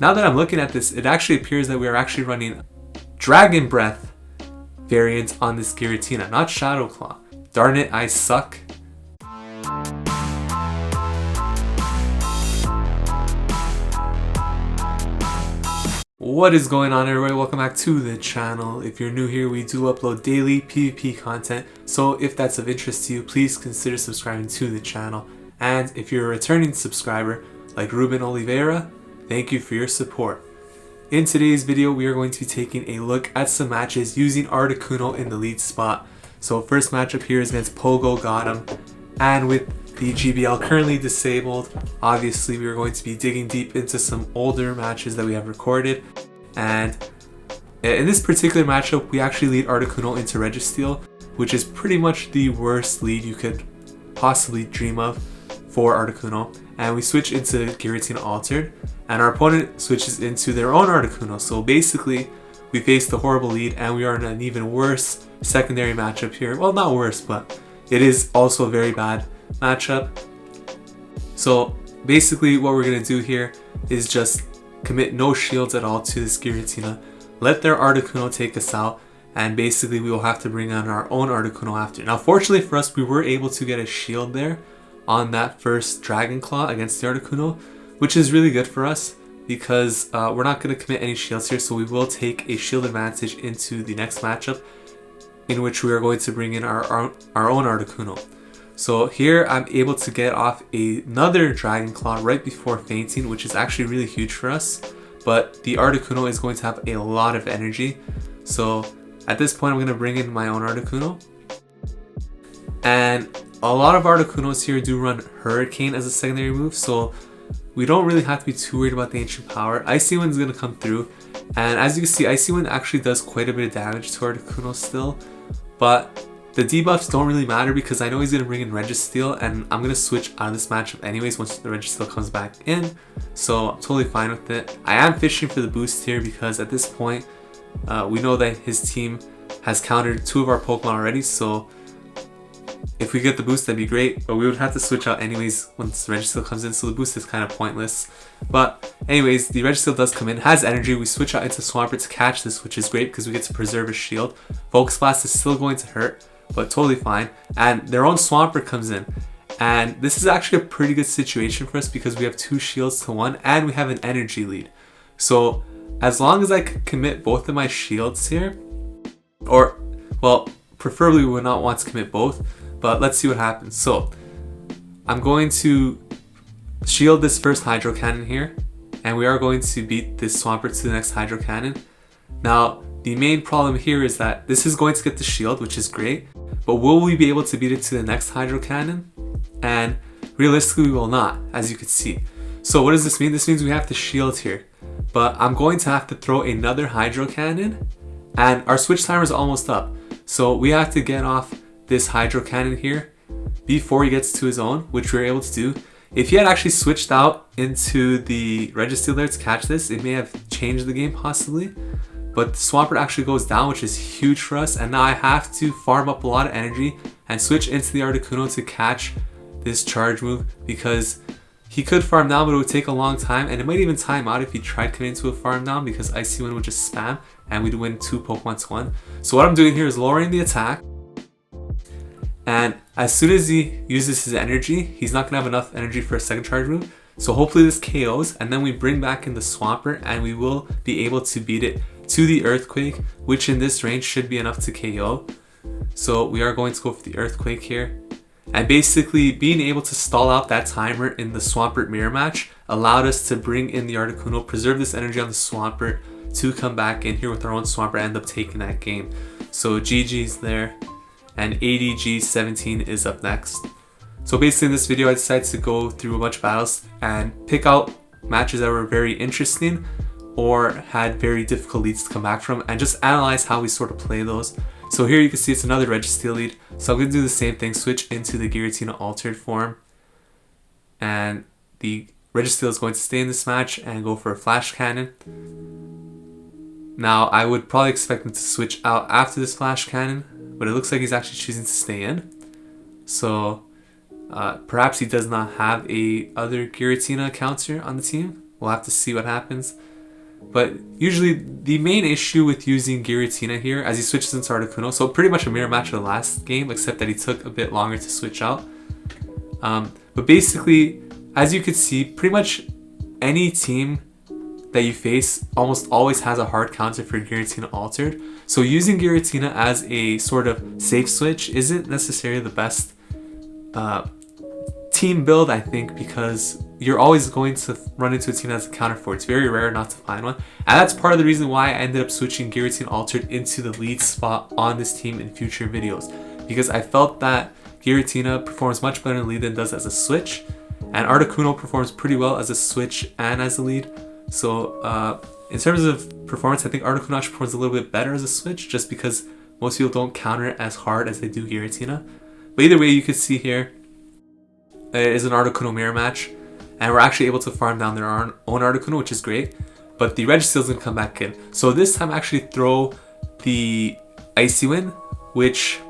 Now that I'm looking at this, it actually appears that we are actually running Dragon Breath variants on this Giratina, not Shadow Claw. Darn it, I suck. What is going on, everybody? Welcome back to the channel. If you're new here, we do upload daily PvP content, so if that's of interest to you, please consider subscribing to the channel. And if you're a returning subscriber like Ruben Oliveira, thank you for your support. In today's video, we are going to be taking a look at some matches using Articuno in the lead spot. So first matchup here is against Pogo Gotham, and with the GBL currently disabled, obviously we are going to be digging deep into some older matches that we have recorded. And in this particular matchup, we actually lead Articuno into Registeel, which is pretty much the worst lead you could possibly dream of for Articuno. And we switch into Giratina Altered, and our opponent switches into their own Articuno. So basically, we face the horrible lead, and we are in an even worse secondary matchup here. Well, not worse, but it is also a very bad matchup. So basically what we're going to do here is just commit no shields at all to this Giratina, let their Articuno take us out, and basically we will have to bring on our own Articuno after. Now fortunately for us, we were able to get a shield there on that first Dragon Claw against the Articuno, which is really good for us because we're not going to commit any shields here, so we will take a shield advantage into the next matchup, in which we are going to bring in our own Articuno. So here I'm able to get off another Dragon Claw right before fainting, which is actually really huge for us. But the Articuno is going to have a lot of energy. So at this point I'm going to bring in my own Articuno. And a lot of Articunos here do run Hurricane as a secondary move, so we don't really have to be too worried about the Ancient Power. Icy Wind is going to come through. And as you can see, Icy Wind actually does quite a bit of damage to Articuno still. But the debuffs don't really matter because I know he's going to bring in Registeel, and I'm going to switch out of this matchup anyways once the Registeel comes back in. So I'm totally fine with it. I am fishing for the boost here because at this point, we know that his team has countered 2 of our Pokemon already. So if we get the boost, that'd be great. But we would have to switch out anyways once the Registeel comes in. So the boost is kind of pointless. But anyways, the Registeel does come in, has energy. We switch out into Swampert to catch this, which is great because we get to preserve his shield. Focus Blast is still going to hurt, but totally fine. And their own Swampert comes in, and this is actually a pretty good situation for us because we have 2 shields to 1 and we have an energy lead. So as long as I can commit both of my shields here, or well, preferably we would not want to commit both, but let's see what happens. So I'm going to shield this first Hydro Cannon here, and we are going to beat this Swampert to the next Hydro Cannon. Now the main problem here is that this is going to get the shield, which is great, but will we be able to beat it to the next Hydro Cannon? And realistically we will not, as you can see. So what does this mean? This means we have to shield here, but I'm going to have to throw another Hydro Cannon, and our switch timer is almost up. So we have to get off this Hydro Cannon here before he gets to his own, which we were able to do. If he had actually switched out into the Registeel there to catch this, it may have changed the game possibly. But the Swampert actually goes down, which is huge for us. And now I have to farm up a lot of energy and switch into the Articuno to catch this charge move, because he could farm down, but it would take a long time. And it might even time out if he tried coming into a farm down, because Icy Wind would just spam and we'd win 2 Pokemon to 1. So what I'm doing here is lowering the attack. And as soon as he uses his energy, he's not going to have enough energy for a second charge move. So hopefully this KOs, and then we bring back in the Swampert and we will be able to beat it to the Earthquake, which in this range should be enough to KO. So we are going to go for the Earthquake here. And basically being able to stall out that timer in the Swampert mirror match allowed us to bring in the Articuno, preserve this energy on the Swampert to come back in here with our own Swampert and end up taking that game. So GG's there. And ADG17 is up next. So basically in this video I decided to go through a bunch of battles and pick out matches that were very interesting or had very difficult leads to come back from, and just analyze how we sort of play those. So here you can see it's another Registeel lead. So I'm going to do the same thing, switch into the Giratina Altered form. And the Registeel is going to stay in this match and go for a Flash Cannon. Now I would probably expect him to switch out after this Flash Cannon, but it looks like he's actually choosing to stay in. So perhaps he does not have a other Giratina counter on the team. We'll have to see what happens. But usually the main issue with using Giratina here as he switches into Articuno, so pretty much a mirror match of the last game, except that he took a bit longer to switch out. But basically, as you could see, pretty much any team that you face almost always has a hard counter for Giratina Altered. So using Giratina as a sort of safe switch isn't necessarily the best team build, I think, because you're always going to run into a team that's a counter for it. It's very rare not to find one. And that's part of the reason why I ended up switching Giratina Altered into the lead spot on this team in future videos. Because I felt that Giratina performs much better in lead than it does as a switch. And Articuno performs pretty well as a switch and as a lead. So in terms of performance, I think Articuno actually performs a little bit better as a switch just because most people don't counter it as hard as they do Giratina. But either way, you can see here, it is an Articuno mirror match. And we're actually able to farm down their own Articuno, which is great. But the Registeel is going to come back in. So this time I actually throw the Icy Wind, which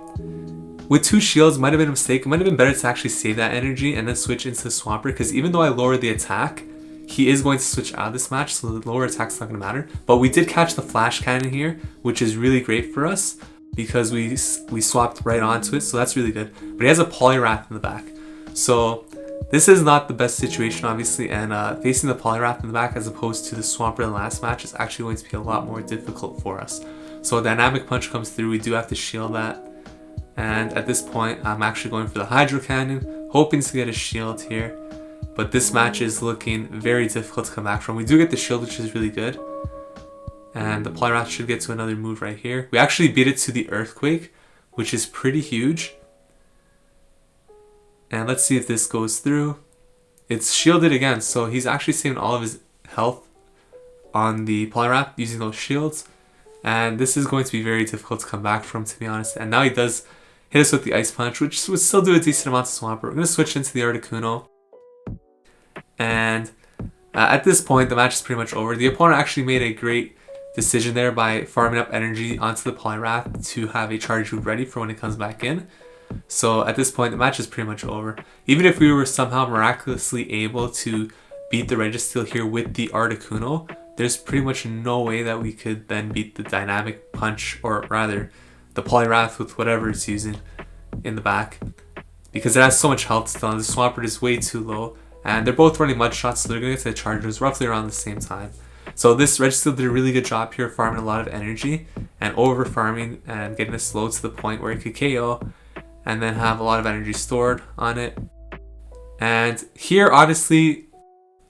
with 2 shields might have been a mistake. It might have been better to actually save that energy and then switch into the Swampert, because even though I lowered the attack, he is going to switch out of this match, so the lower attack's not going to matter. But we did catch the Flash Cannon here, which is really great for us because we swapped right onto it, so that's really good. But he has a Poliwrath in the back. So this is not the best situation, obviously, and facing the Poliwrath in the back as opposed to the Swampert in the last match is actually going to be a lot more difficult for us. So a Dynamic Punch comes through, we do have to shield that. And at this point, I'm actually going for the Hydro Cannon, hoping to get a shield here. But this match is looking very difficult to come back from. We do get the shield, which is really good. And the Poliwrath should get to another move right here. We actually beat it to the Earthquake, which is pretty huge. And let's see if this goes through. It's shielded again, so he's actually saving all of his health on the Poliwrath using those shields. And this is going to be very difficult to come back from, to be honest. And now he does hit us with the Ice Punch, which would still do a decent amount of Swampert. We're going to switch into the Articuno. And at this point, the match is pretty much over. The opponent actually made a great decision there by farming up energy onto the Poliwrath to have a charge move ready for when it comes back in. So at this point, the match is pretty much over. Even if we were somehow miraculously able to beat the Registeel here with the Articuno, there's pretty much no way that we could then beat the Dynamic Punch, or rather the Poliwrath with whatever it's using in the back, because it has so much health still. The Swampert is way too low, and they're both running mud shots, so they're going to get to the chargers roughly around the same time. So this Registeel did a really good job here farming a lot of energy and over farming and getting us slow to the point where it could KO and then have a lot of energy stored on it. And here, honestly,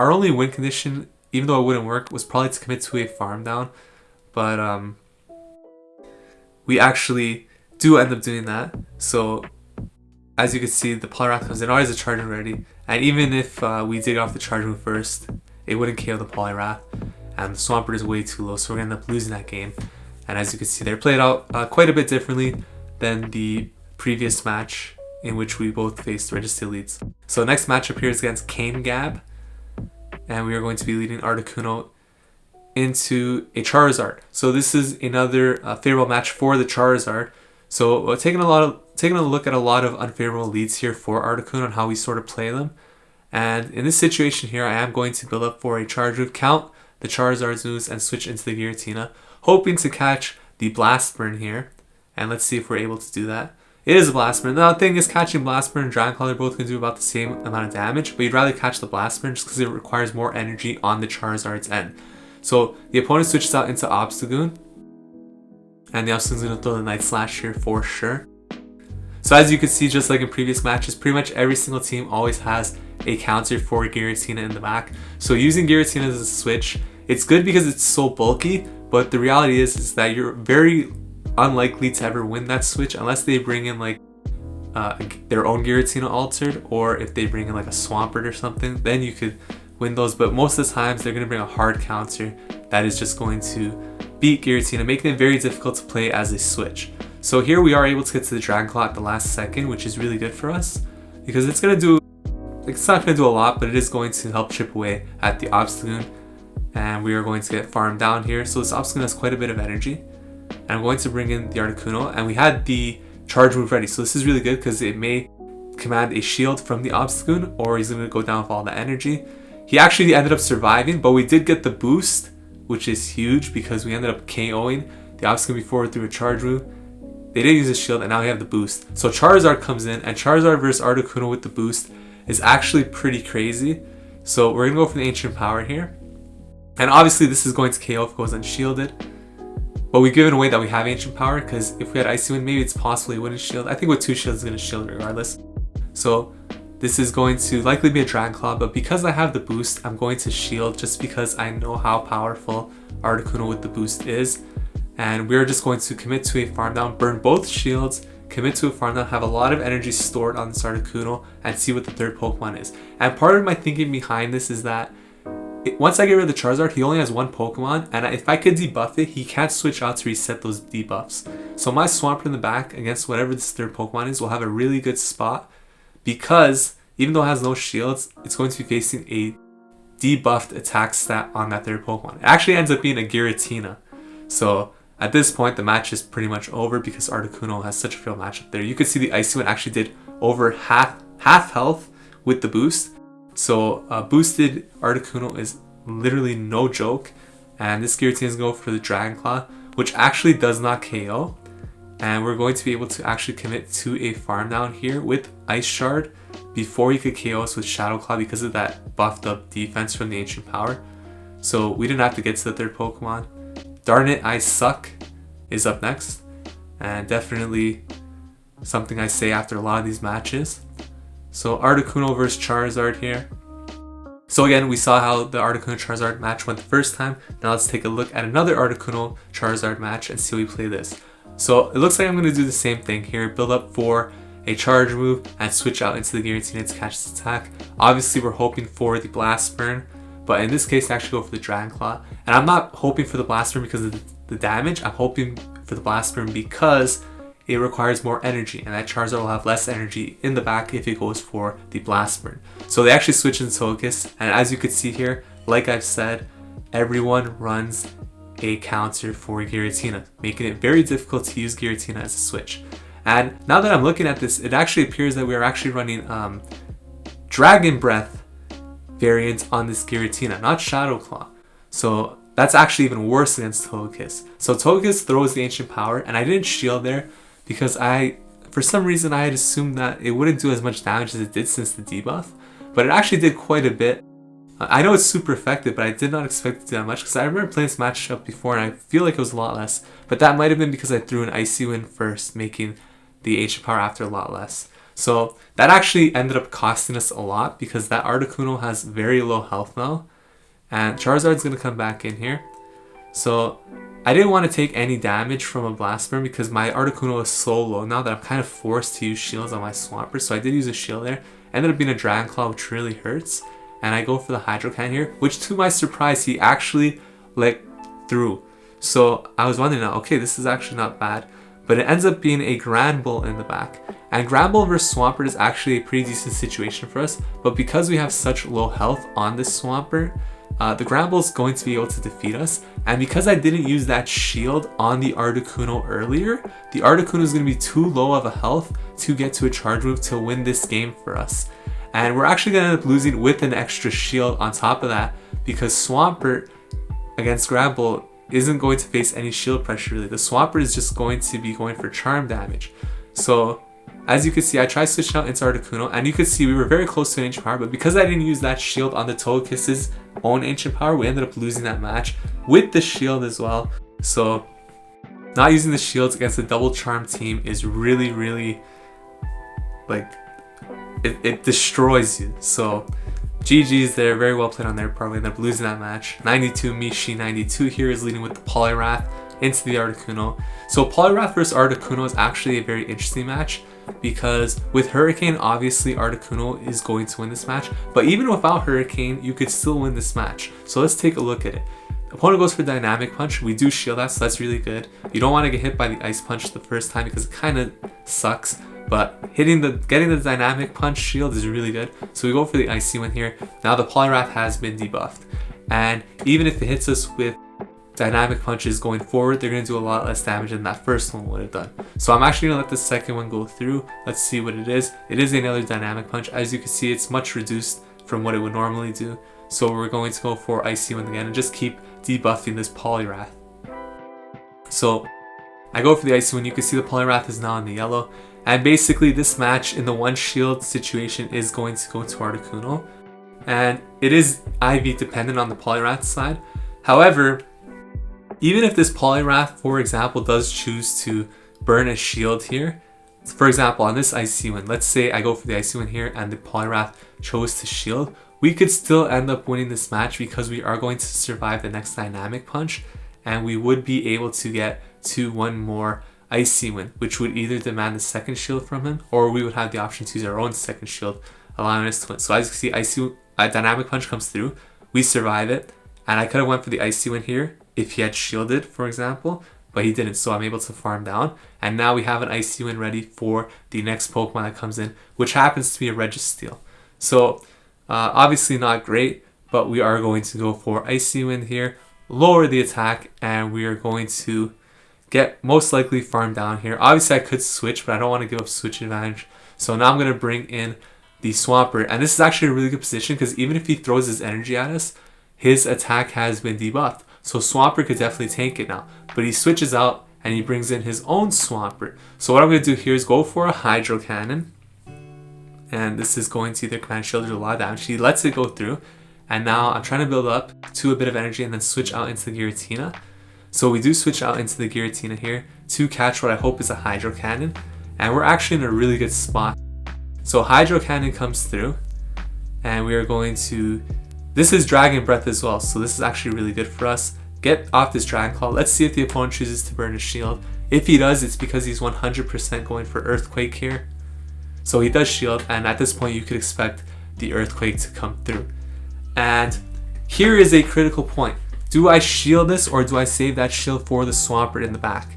our only win condition, even though it wouldn't work, was probably to commit to a farm down. But we actually do end up doing that. So as you can see, the Poliwrath comes in, always a charge ready. And even if we did off the charge move first, it wouldn't KO the Poliwrath. And the Swampert is way too low, so we're going to end up losing that game. And as you can see, they're played out quite a bit differently than the previous match in which we both faced Registeel leads. So next matchup here is against Gab, and we are going to be leading Articuno into a Charizard. So this is another favorable match for the Charizard. So taking a look at a lot of unfavorable leads here for Articuno and how we sort of play them. And in this situation here, I am going to build up for a charge move, count the Charizard's moves, and switch into the Giratina, hoping to catch the Blast Burn here. And let's see if we're able to do that. It is a Blast Burn. Now the thing is, catching Blast Burn and Dragon Claw, they're both going to do about the same amount of damage, but you'd rather catch the Blast Burn just because it requires more energy on the Charizard's end. So the opponent switches out into Obstagoon, and the Obstagoon's going to throw the Night Slash here for sure. So as you can see, just like in previous matches, pretty much every single team always has a counter for Giratina in the back. So using Giratina as a switch, it's good because it's so bulky, but the reality is that you're very unlikely to ever win that switch unless they bring in like their own Giratina Altered, or if they bring in like a Swampert or something, then you could win those. But most of the times they're going to bring a hard counter that is just going to beat Giratina, making it very difficult to play as a switch. So here we are able to get to the Dragon Claw at the last second, which is really good for us because it's going to do, it's not going to do a lot, but it is going to help chip away at the Obstagoon, and we are going to get farmed down here. So this Obstagoon has quite a bit of energy. And I'm going to bring in the Articuno, and we had the charge move ready, so this is really good because it may command a shield from the Obstagoon, or he's going to go down with all the energy. He actually ended up surviving, but we did get the boost, which is huge because we ended up KOing the Obstacle forward through a charge move. They didn't use a shield, and now we have the boost. So Charizard comes in, and Charizard versus Articuno with the boost is actually pretty crazy. So we're going to go for the Ancient Power here. And obviously this is going to KO if it goes unshielded. But we've given away that we have Ancient Power, because if we had Icy Wind, maybe it's possible he wouldn't shield. I think with 2 shields it's going to shield regardless. So this is going to likely be a Dragon Claw, but because I have the boost, I'm going to shield just because I know how powerful Articuno with the boost is. And we're just going to commit to a farm down, burn both shields, commit to a farm down, have a lot of energy stored on this Articuno, and see what the third Pokemon is. And part of my thinking behind this is that once I get rid of the Charizard, he only has 1 Pokemon, and if I could debuff it, he can't switch out to reset those debuffs. So my Swampert in the back against whatever this third Pokemon is will have a really good spot, because even though it has no shields, it's going to be facing a debuffed attack stat on that third Pokemon. It actually ends up being a Giratina. So at this point, the match is pretty much over because Articuno has such a failed matchup there. You could see the Icy Wind actually did over half health with the boost. So boosted Articuno is literally no joke. And this Giratina is going to go for the Dragon Claw, which actually does not KO. And we're going to be able to actually commit to a farm down here with Ice Shard before he could KO us with Shadow Claw because of that buffed up defense from the Ancient Power. So we didn't have to get to the third Pokemon. Darn It, I Suck is up next. And definitely something I say after a lot of these matches. So Articuno versus Charizard here. So again, we saw how the Articuno Charizard match went the first time. Now let's take a look at another Articuno Charizard match and see how we play this. So it looks like I'm going to do the same thing here. Build up for a charge move and switch out into the Giratina to catch this attack. Obviously we're hoping for the Blast Burn, but in this case I actually go for the Dragon Claw. And I'm not hoping for the Blast Burn because of the damage. I'm hoping for the Blast Burn because it requires more energy, and that Charizard will have less energy in the back if it goes for the Blast Burn. So they actually switch into Togekiss, and as you can see here, like I've said, everyone runs a counter for Giratina, making it very difficult to use Giratina as a switch. And now that I'm looking at this, it actually appears that we are actually running Dragon Breath variants on this Giratina, not Shadow Claw. So that's actually even worse against Togekiss. So Togekiss throws the Ancient Power, and I didn't shield there because for some reason I had assumed that it wouldn't do as much damage as it did since the debuff, but it actually did quite a bit. I know it's super effective, but I did not expect it to do that much because I remember playing this matchup before and I feel like it was a lot less, but that might have been because I threw an Icy Wind first, making the Ancient Power after a lot less. So that actually ended up costing us a lot because that Articuno has very low health now, and Charizard's going to come back in here. So I didn't want to take any damage from a Blast Burn because my Articuno is so low now that I'm kind of forced to use shields on my Swampert. So I did use a shield there. Ended up being a Dragon Claw, which really hurts. And I go for the Hydro Cannon here, which to my surprise, he actually let through. So I was wondering, okay, this is actually not bad. But it ends up being a Granbull in the back. And Granbull versus Swampert is actually a pretty decent situation for us. But because we have such low health on this Swampert, the Granbull is going to be able to defeat us. And because I didn't use that shield on the Articuno earlier, the Articuno is going to be too low of a health to get to a charge move to win this game for us. And we're actually going to end up losing with an extra shield on top of that because Swampert against Granbull isn't going to face any shield pressure really. The Swampert is just going to be going for charm damage. So as you can see, I tried switching out into Articuno, and you can see we were very close to an Ancient Power, but because I didn't use that shield on the Togekiss's own Ancient Power, we ended up losing that match with the shield as well. So not using the shields against a double charm team is really, really, like, it destroys you. So GG's there, very well played on their part. We ended up losing that match. 92 Mishi 92 here is leading with the Poliwrath into the Articuno. So Poliwrath versus Articuno is actually a very interesting match because with Hurricane, obviously Articuno is going to win this match, but even without Hurricane, you could still win this match. So let's take a look at it. Opponent goes for Dynamic Punch. We do shield that, so that's really good. You don't want to get hit by the Ice Punch the first time because it kind of sucks, but getting the Dynamic Punch shield is really good. So we go for the Icy Wind here. Now the Poliwrath has been debuffed, and even if it hits us with Dynamic Punches going forward, they're going to do a lot less damage than that first one would have done. So I'm actually going to let the second one go through. Let's see what it is. It is another Dynamic Punch. As you can see, it's much reduced from what it would normally do. So we're going to go for Icy Wind again and just keep debuffing this Poliwrath. So I go for the Icy Wind. You can see the Poliwrath is now in the yellow. And basically this match in the one shield situation is going to go to Articuno. And it is IV dependent on the Poliwrath side. However, even if this Poliwrath, for example, does choose to burn a shield here, for example, on this Icy Wind, let's say I go for the Icy Wind here and the Poliwrath chose to shield, we could still end up winning this match because we are going to survive the next Dynamic Punch, and we would be able to get to one more Icy Wind, which would either demand the second shield from him, or we would have the option to use our own second shield, allowing us to win. So as you can see, Dynamic Punch comes through, we survive it, and I could have went for the Icy Wind here if he had shielded, for example, but he didn't, so I'm able to farm down. And now we have an Icy Wind ready for the next Pokemon that comes in, which happens to be a Registeel. So obviously not great, but we are going to go for Icy Wind here, lower the attack, and we are going to get most likely farm down here. Obviously I could switch, but I don't want to give up switch advantage. So now I'm going to bring in the Swampert, and this is actually a really good position because even if he throws his energy at us, his attack has been debuffed. So Swampert could definitely tank it now. But he switches out and he brings in his own Swampert. So what I'm going to do here is go for a Hydro Cannon. And this is going to either command shield or do a lot of damage. He lets it go through. And now I'm trying to build up to a bit of energy and then switch out into the Giratina. So we do switch out into the Giratina here to catch what I hope is a Hydro Cannon. And we're actually in a really good spot. So Hydro Cannon comes through. And we are going to... This is Dragon Breath as well, so this is actually really good for us. Get off this Dragon Claw. Let's see if the opponent chooses to burn a shield. If he does, it's because he's 100% going for Earthquake here. So he does shield, and at this point you could expect the Earthquake to come through. And here is a critical point. Do I shield this or do I save that shield for the Swampert in the back?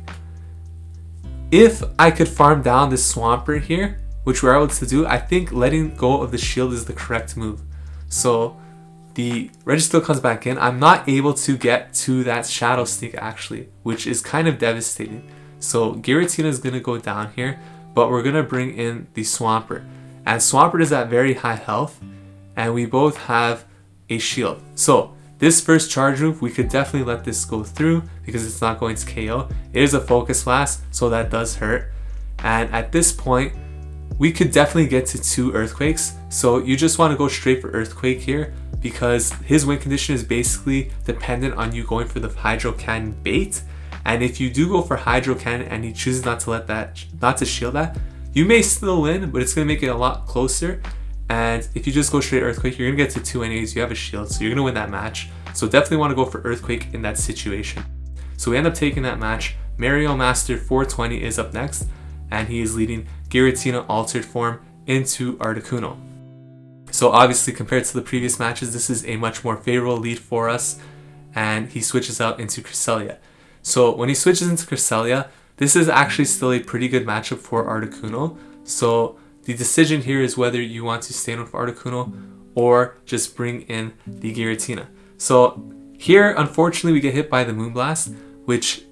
If I could farm down this Swampert here, which we're able to do, I think letting go of the shield is the correct move. So the Registeel comes back in. I'm not able to get to that Shadow Sneak actually, which is kind of devastating. So Giratina is going to go down here, but we're going to bring in the Swampert. And Swampert is at very high health, and we both have a shield. So this first charge move, we could definitely let this go through because it's not going to KO. It is a Focus Blast, so that does hurt. And at this point, we could definitely get to 2 Earthquakes. So you just want to go straight for Earthquake here, because his win condition is basically dependent on you going for the Hydro Cannon bait. And if you do go for Hydro Cannon and he chooses not to shield that, you may still win, but it's going to make it a lot closer. And if you just go straight Earthquake, you're going to get to 2 NAs, you have a shield, so you're going to win that match. So definitely want to go for Earthquake in that situation. So we end up taking that match. Mario Master 420 is up next, and he is leading Giratina Altered form into Articuno. So obviously compared to the previous matches, this is a much more favorable lead for us, and he switches out into Cresselia. So when he switches into Cresselia, this is actually still a pretty good matchup for Articuno. So the decision here is whether you want to stay in with Articuno or just bring in the Giratina. So here, unfortunately, we get hit by the Moonblast, which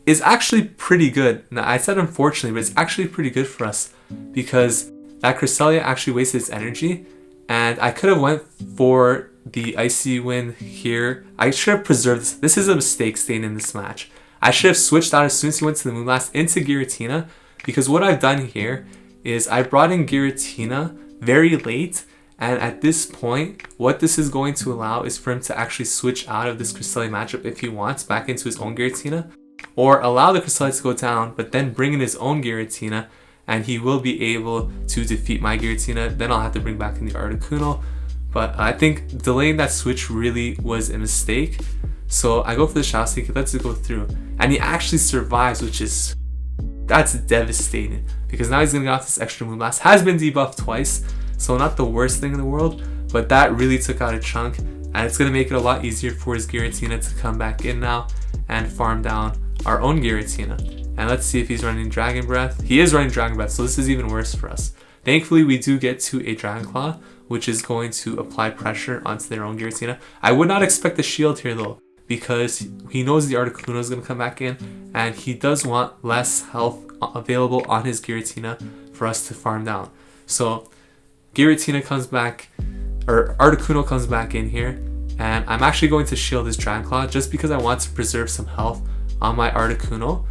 is actually pretty good. Now, I said unfortunately, but it's actually pretty good for us because that Cresselia actually wasted its energy. And I could have went for the Icy Wind here. I should have preserved this. This is a mistake staying in this match. I should have switched out as soon as he went to the Moonblast into Giratina, because what I've done here is I brought in Giratina very late, and at this point, what this is going to allow is for him to actually switch out of this Cresselia matchup if he wants back into his own Giratina, or allow the Cresselia to go down, but then bring in his own Giratina, and he will be able to defeat my Giratina. Then I'll have to bring back in the Articuno. But I think delaying that switch really was a mistake. So I go for the Shadow Sneak, he lets it go through. And he actually survives, that's devastating. Because now he's going to get off this extra Moonblast. Has been debuffed twice, so not the worst thing in the world. But that really took out a chunk. And it's going to make it a lot easier for his Giratina to come back in now and farm down our own Giratina. And let's see if he's running Dragon Breath. He is running Dragon Breath, so this is even worse for us. Thankfully, we do get to a Dragon Claw, which is going to apply pressure onto their own Giratina. I would not expect the shield here though, because he knows the Articuno is going to come back in, and he does want less health available on his Giratina for us to farm down. So Giratina comes back or Articuno comes back in here, and I'm actually going to shield this Dragon Claw just because I want to preserve some health on my Articuno,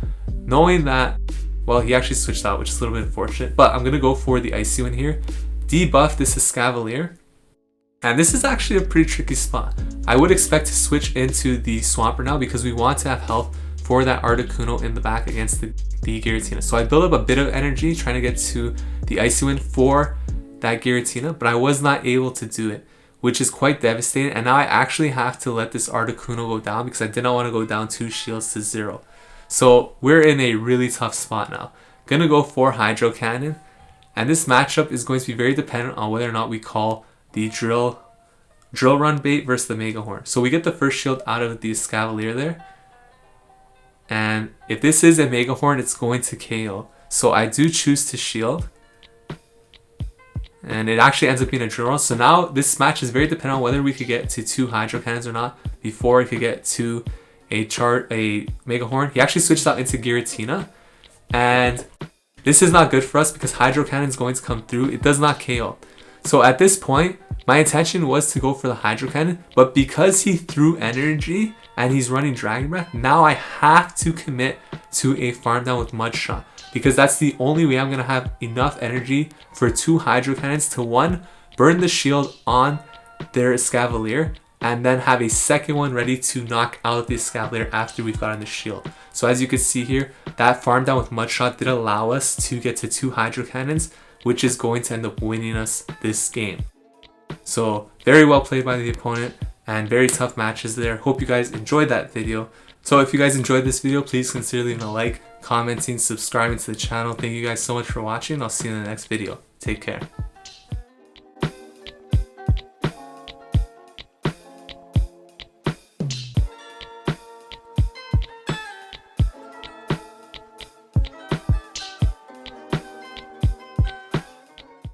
knowing that, well, he actually switched out, which is a little bit unfortunate, but I'm going to go for the Icy Wind here, debuff this Escavalier, and this is actually a pretty tricky spot. I would expect to switch into the Swampert now because we want to have health for that Articuno in the back against the Giratina. So I built up a bit of energy trying to get to the Icy Wind for that Giratina, but I was not able to do it, which is quite devastating. And now I actually have to let this Articuno go down because I did not want to go down 2 shields to 0. So we're in a really tough spot now. Gonna go for Hydro Cannon, and this matchup is going to be very dependent on whether or not we call the Drill Run bait versus the Mega Horn. So we get the first shield out of the Escavalier there, and if this is a Mega Horn, it's going to KO. So I do choose to shield, and it actually ends up being a Drill Run. So now this match is very dependent on whether we could get to 2 Hydro Cannons or not before we could get to a Mega Horn. He actually switched out into Giratina, and this is not good for us because Hydro Cannon is going to come through. It does not KO. So at this point, my intention was to go for the Hydro Cannon, but because he threw energy and he's running Dragon Breath, now I have to commit to a farm down with Mud Shot because that's the only way I'm going to have enough energy for 2 Hydro Cannons to, 1, burn the shield on their Escavalier, and then have a second one ready to knock out the Escavalier after we've gotten the shield. So as you can see here, that farm down with Mud Shot did allow us to get to 2 Hydro Cannons, which is going to end up winning us this game. So very well played by the opponent and very tough matches there. Hope you guys enjoyed that video. So if you guys enjoyed this video, please consider leaving a like, commenting, subscribing to the channel. Thank you guys so much for watching. I'll see you in the next video. Take care.